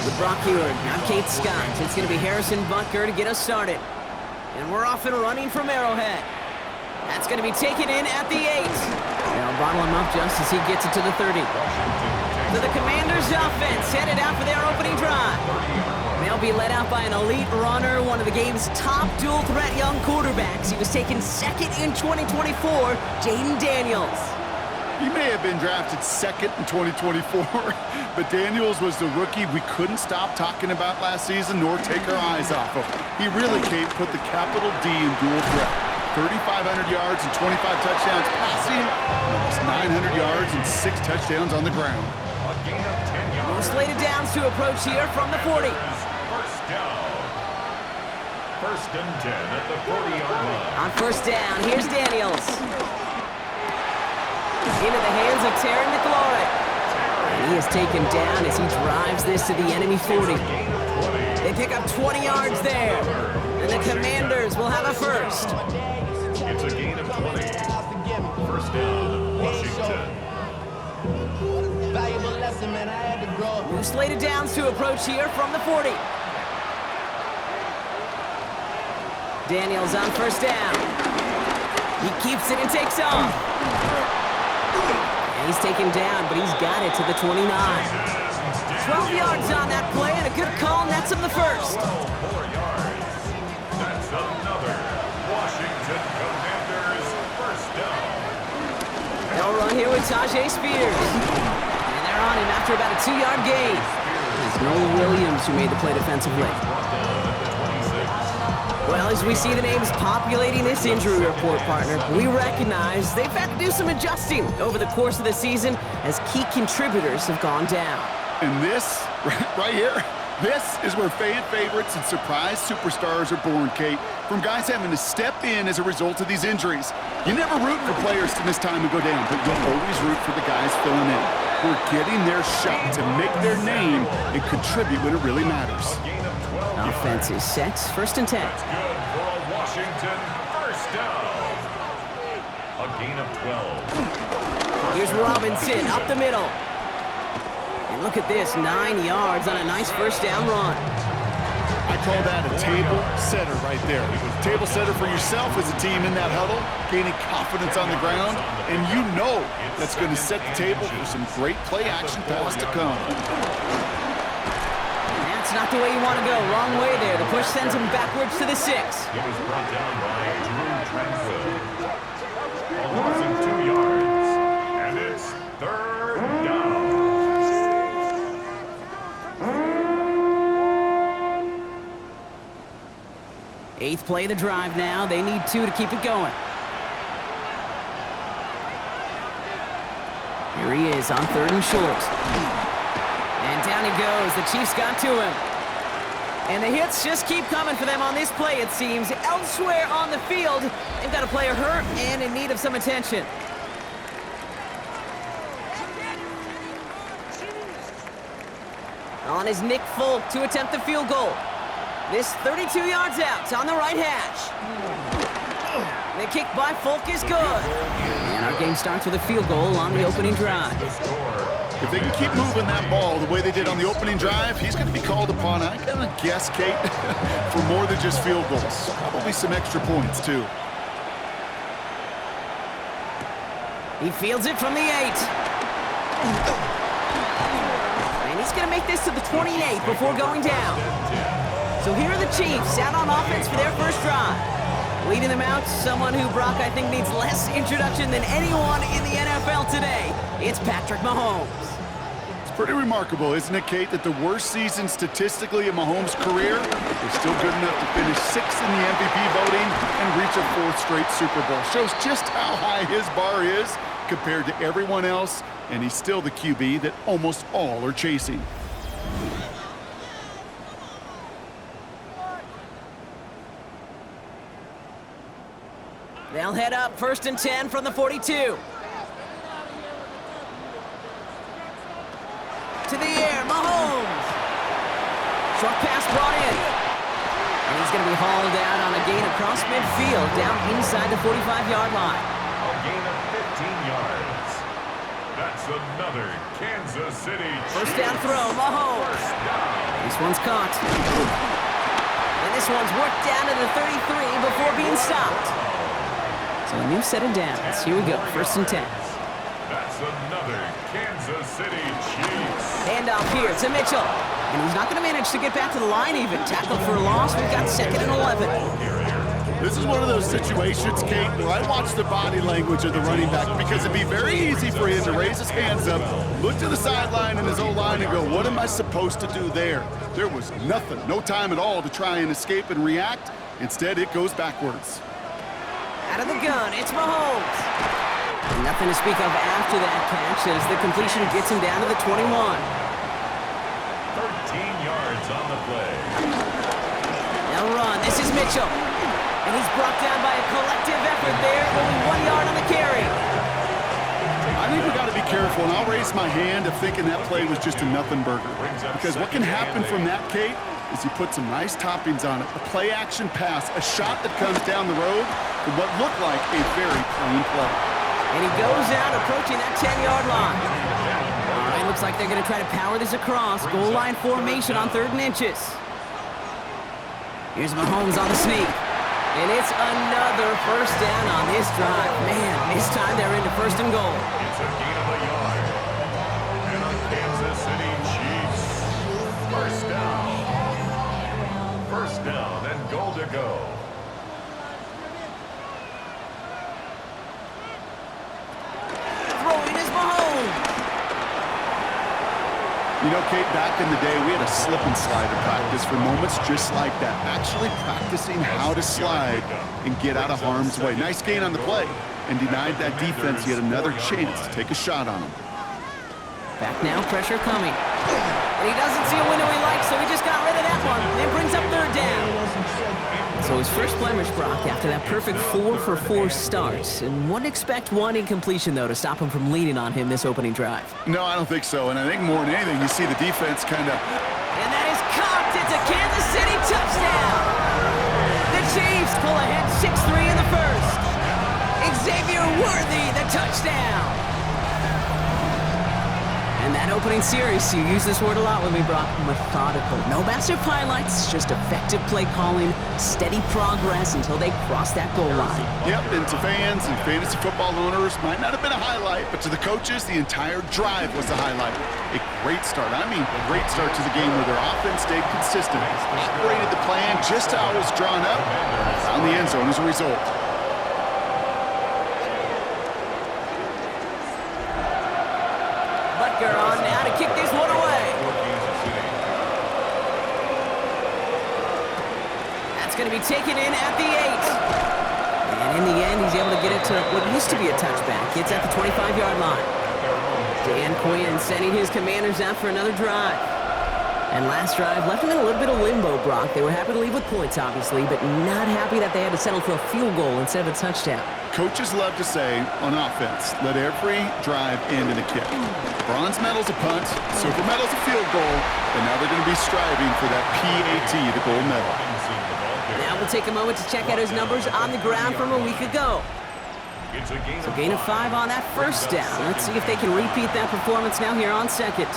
With Brock Heward, I'm Kate Scott. It's going to be Harrison Butker to get us started. And we're off and running from Arrowhead. That's going to be taken in at the 8. They'll bottle him up just as he gets it to the 30. So the Commanders' offense headed out for their opening drive. They'll be led out by an elite runner, one of the game's top dual-threat young quarterbacks. He was taken second in 2024, Jaden Daniels. He may have been drafted second in 2024, but Daniels was the rookie we couldn't stop talking about last season nor take our eyes off of. He really, Kate, put the capital D in dual threat. 3,500 yards and 25 touchdowns passing, almost 900 yards and 6 touchdowns on the ground. Slated downs to approach here from the 40. First down. First and 10 at the 40-yard line. On first down, here's Daniels. Into the hands of Terry McLaurin. And he is taken down as he drives this to the enemy 40. They pick up 20 yards there. And the Commanders will have a first. It's a gain of 20. First down, Washington. New slated downs to approach here from the 40. Daniels on first down. He keeps it and takes off. And he's taken down, but he's got it to the 29. 12 yards on that play, and a good call nets him the first. 4 yards. That's another Washington Commanders first down. They'll run here with Tajay Spears. On him after about a 2-yard gain. It's Noah Williams who made the play defensively. Well, as we see the names populating this injury report, partner, we recognize they've had to do some adjusting over the course of the season as key contributors have gone down. And this, right here, this is where fan favorites and surprise superstars are born, Kate. From guys having to step in as a result of these injuries. You never root for players to miss time and go down, but you'll always root for the guys filling in. We're getting their shot to make their name and contribute when it really matters. Offense is set. First and 10. That's good for a Washington first down. A gain of 12. Here's Robinson up the middle. And look at this, 9 yards on a nice first down run. I call that a table setter right there. Table setter for yourself as a team in that huddle, gaining confidence on the ground, and you know that's going to set the table for some great play action pass to come. That's not the way you want to go. Wrong way there. The push sends him backwards to the 6. It was brought down by Drew Tranquil. A loss of 2 yards, and it's third down. 8th play of the drive now. They need 2 to keep it going. Here he is on 3rd and short. And down he goes. The Chiefs got to him. And the hits just keep coming for them on this play, it seems. Elsewhere on the field, they've got a player hurt and in need of some attention. On is Nick Folk to attempt the field goal. This 32 yards out on the right hash. The kick by Folk is good. And our game starts with a field goal on the opening drive. If they can keep moving that ball the way they did on the opening drive, he's going to be called upon, I'm going to guess, Kate, for more than just field goals. Probably some extra points, too. He fields it from the 8. And he's going to make this to the 28 before going down. So here are the Chiefs out on offense for their first drive. Leading them out, someone who, Brock, I think needs less introduction than anyone in the NFL today. It's Patrick Mahomes. It's pretty remarkable, isn't it, Kate, that the worst season statistically in Mahomes' career is still good enough to finish 6th in the MVP voting and reach a 4th straight Super Bowl. Shows just how high his bar is compared to everyone else, and he's still the QB that almost all are chasing. They'll head up 1st and 10 from the 42. To the air, Mahomes. Short pass brought in. And he's going to be hauled out on a gain across midfield down inside the 45-yard line. A gain of 15 yards. That's another Kansas City Chiefs First down throw, Mahomes. first down. This one's caught. And this one's worked down to the 33 before being stopped. So a new set of downs. Here we go, 1st and 10. That's another Kansas City Chiefs. Handoff here to Mitchell. And he's not going to manage to get back to the line even. Tackle for a loss. We've got 2nd and 11. This is one of those situations, Kate, where I watch the body language of the running back because it'd be very easy for him to raise his hands up, look to the sideline in his O-line and go, what am I supposed to do there? There was nothing, no time at all to try and escape and react. Instead, it goes backwards. Out of the gun, it's Mahomes. Nothing to speak of after that catch as the completion gets him down to the 21. 13 yards on the play. Now run, this is Mitchell. And he's brought down by a collective effort there, only 1 yard on the carry. I think we got to be careful, and I'll raise my hand of thinking that play was just a nothing burger. Because what can happen from that, Kate, is you put some nice toppings on it. A play-action pass, a shot that comes down the road for what looked like a very plain play. And he goes out approaching that 10-yard line. All right, looks like they're going to try to power this across. Goal line formation on 3rd and inches. Here's Mahomes on the sneak. And it's another 1st down on this drive. Man, this time they're into 1st and goal. It's a gain of a yard. And the Kansas City Chiefs. 1st down. 1st down and goal to go. Throwing is Mahomes. You know, Kate, back in the day, we had a slip and slide in practice for moments just like that. Actually practicing how to slide and get out of harm's way. Nice gain on the play and denied that defense yet another chance to take a shot on him. Back now, pressure coming. And he doesn't see a window he likes, so he just got rid of that one. And brings up 3rd down. So his first blemish, Brock, after that perfect 4-for-4 start. And wouldn't expect one incompletion, though, to stop him from leaning on him this opening drive. No, I don't think so. And I think more than anything, you see the defense kind of... And that is cocked. It's a Kansas City touchdown. The Chiefs pull ahead 6-3 in the 1st. Xavier Worthy, the touchdown. And that opening series, you use this word a lot with me, Brock, methodical. No massive highlights, just effective play calling, steady progress until they cross that goal line. Yep, and to fans and fantasy football owners, might not have been a highlight, but to the coaches, the entire drive was the highlight. A great start. I mean, a great start to the game where their offense stayed consistent, operated the plan just how it was drawn up, and found the end zone as a result. On now to kick this one away. That's going to be taken in at the 8. And in the end, he's able to get it to what used to be a touchback. It's at the 25-yard line. Dan Quinn sending his Commanders out for another drive. And last drive left them in a little bit of limbo, Brock. They were happy to leave with points, obviously, but not happy that they had to settle for a field goal instead of a touchdown. Coaches love to say, on offense, let every drive end in a kick. Bronze medal's a punt, silver medal's a field goal, and now they're going to be striving for that PAT, the gold medal. Now we'll take a moment to check out his numbers on the ground from a week ago. So gain of 5 on that 1st down. Let's see if they can repeat that performance now here on 2nd.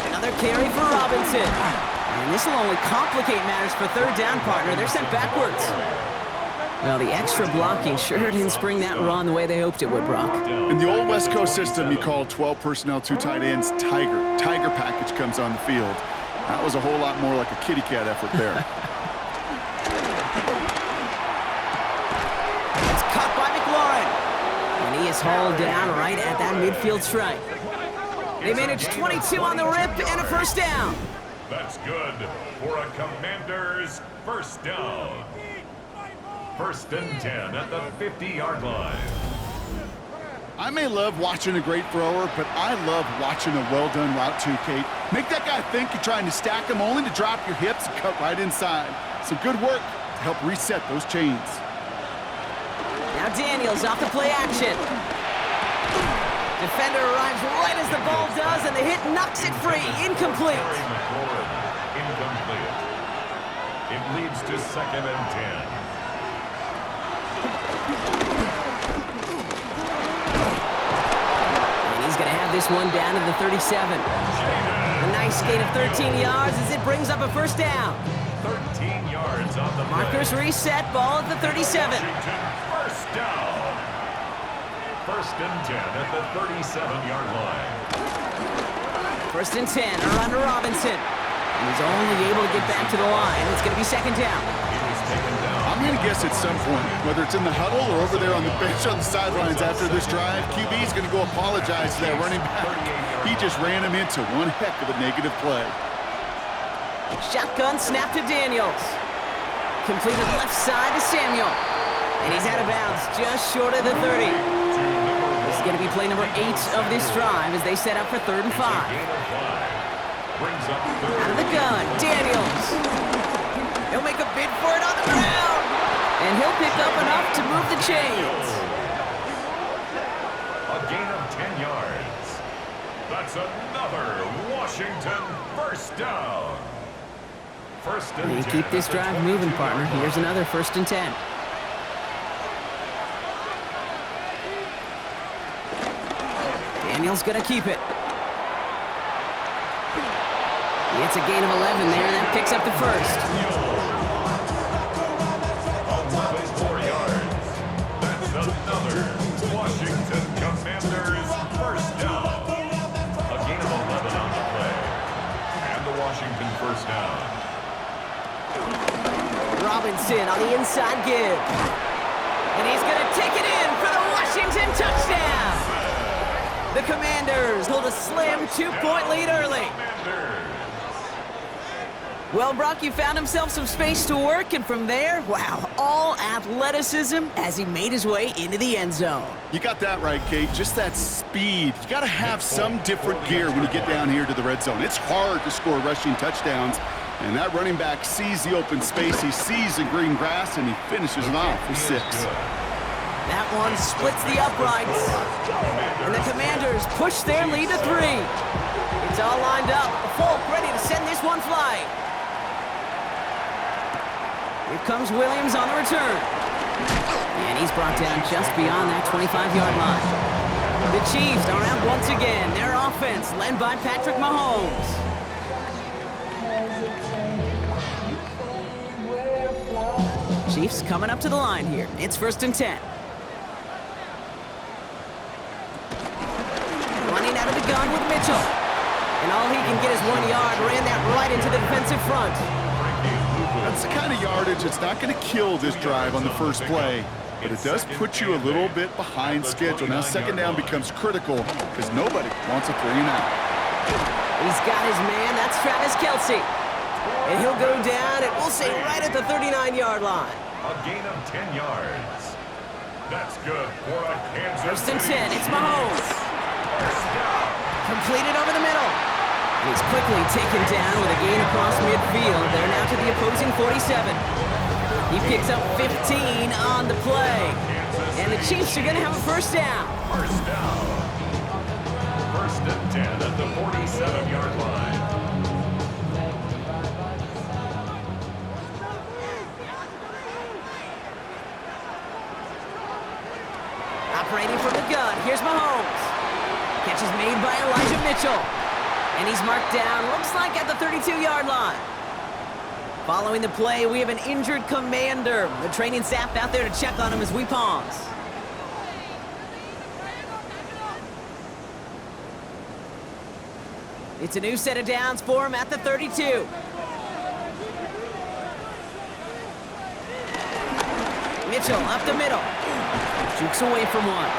Another carry for Robinson. And this will only complicate matters for 3rd down, partner. They're sent backwards. Well, the extra blocking sure didn't spring that run the way they hoped it would, Brock. In the old West Coast system, you call 12 personnel, 2 tight ends, Tiger. Tiger package comes on the field. That was a whole lot more like a kitty cat effort there. It's caught by McLaurin. And he is hauled down right at that midfield stripe. They managed 22 on the rip and a 1st down. That's good for a Commanders 1st down. 1st and 10 at the 50-yard line. I may love watching a great thrower, but I love watching a well-done route too, Kate. Make that guy think you're trying to stack him only to drop your hips and cut right inside. Some good work to help reset those chains. Now Daniels off the play action. Defender arrives right as the ball does, and the hit knocks it free. Incomplete. Incomplete. It leads to 2nd and 10. And he's going to have this one down to the 37. A nice gain of 13 yards as it brings up a first down. 13 yards on the Markers play. reset, ball at the 37. Washington, first down. First and 10 at the 37-yard line. First and 10, around to Robinson. And he's only able to get back to the line. It's going to be second down. He's taken down. I'm going to guess at some point, whether it's in the huddle or over there on the bench on the sidelines after this drive, QB is going to go apologize to that running back. He just ran him into one heck of a negative play. Shotgun snap to Daniels. Completed left side to Samuel. And he's out of bounds just short of the 30. This is going to be play number 8 of this drive as they set up for 3rd and 5. Brings up Out of the gun, Daniels. He'll make a bid for it on the ground. And he'll pick up enough to move the chains. a gain of 10 yards. That's another Washington first down. First and 10. Keep this drive moving, partner. Here's another 1st and 10. Daniels gonna keep it. It's a gain of 11 there, and that picks up the first. 4 yards. That's another Washington Commanders first down. A gain of 11 on the play. And the Washington first down. Robinson on the inside give. And he's gonna take it in for the Washington touchdown. The Commanders hold a slim 2-point lead early. Well, Brock, you found himself some space to work, and from there, wow, all athleticism as he made his way into the end zone. You got that right, Kate. Just that speed. You got to have some different gear when you get down here to the red zone. It's hard to score rushing touchdowns, and that running back sees the open space. He sees the green grass, and he finishes it off for 6. That one splits the uprights, and the Commanders push their lead to 3. It's all lined up. Folk ready to send this one flying. Here comes Williams on the return. And he's brought down just beyond that 25-yard line. The Chiefs are out once again. Their offense led by Patrick Mahomes. Chiefs coming up to the line here. It's 1st and 10. Running out of the gun with Mitchell. And all he can get is 1 yard. Ran that right into the defensive front. That's the kind of yardage that's not going to kill this drive on the first play, but it does put you a little bit behind schedule. Now second down becomes critical because nobody wants a 3 and out. He's got his man. That's Travis Kelce. And he'll go down, and we'll say right at the 39-yard line. A gain of 10 yards. That's good for a Kansas 1st and City 10. It's Mahomes. First down. Completed over the middle. And he's quickly taken down with a gain across midfield. They're now to the opposing 47. He picks up 15 on the play. And the Chiefs are going to have a first down. First down. First and 10 at the 47-yard line. Operating from the gun. Here's Mahomes. Catch is made by Elijah Mitchell. And he's marked down, looks like at the 32-yard line. Following the play, we have an injured Commander. The training staff out there to check on him as we pause. It's a new set of downs for him at the 32. Mitchell up the middle. Jukes away from one.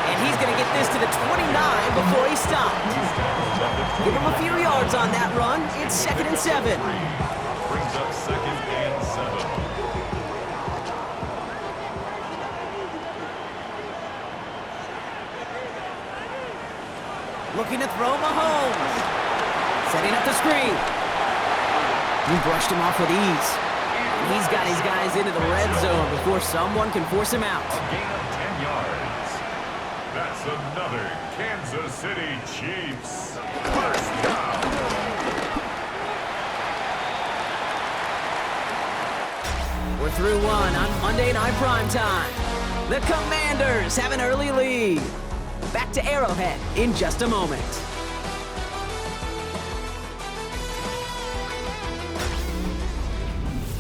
And he's going to get this to the 29 before he stopped. Give him a few yards on that run. It's 2nd and 7. Brings up 2nd and 7. Looking to throw Mahomes. Setting up the screen. He brushed him off with ease. And he's got his guys into the red zone before someone can force him out. A gain of 10 yards. That's another Kansas City Chiefs first down. We're through one on Monday Night Primetime. The Commanders have an early lead. Back to Arrowhead in just a moment.